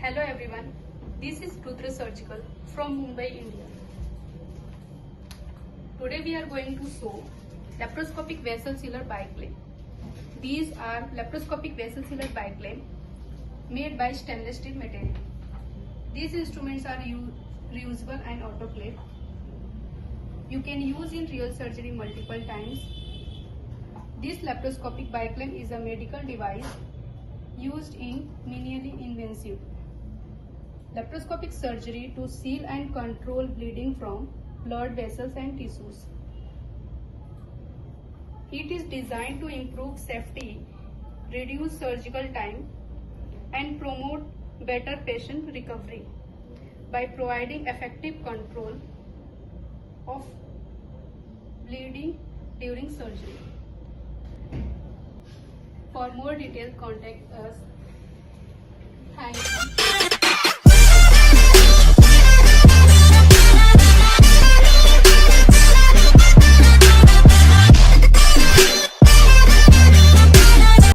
Hello everyone, this is Rudra Surgical from Mumbai, India. Today we are going to show laparoscopic vessel sealer Biclamp. These are laparoscopic vessel sealer Biclamp made by stainless steel material. These instruments are reusable and autoclave. You can use in real surgery multiple times. This laparoscopic Biclamp is a medical device used in minimally invasive laparoscopic surgery to seal and control bleeding from blood vessels and tissues. It is designed to improve safety, reduce surgical time, and promote better patient recovery by providing effective control of bleeding during surgery. For more details, contact us. Thank you.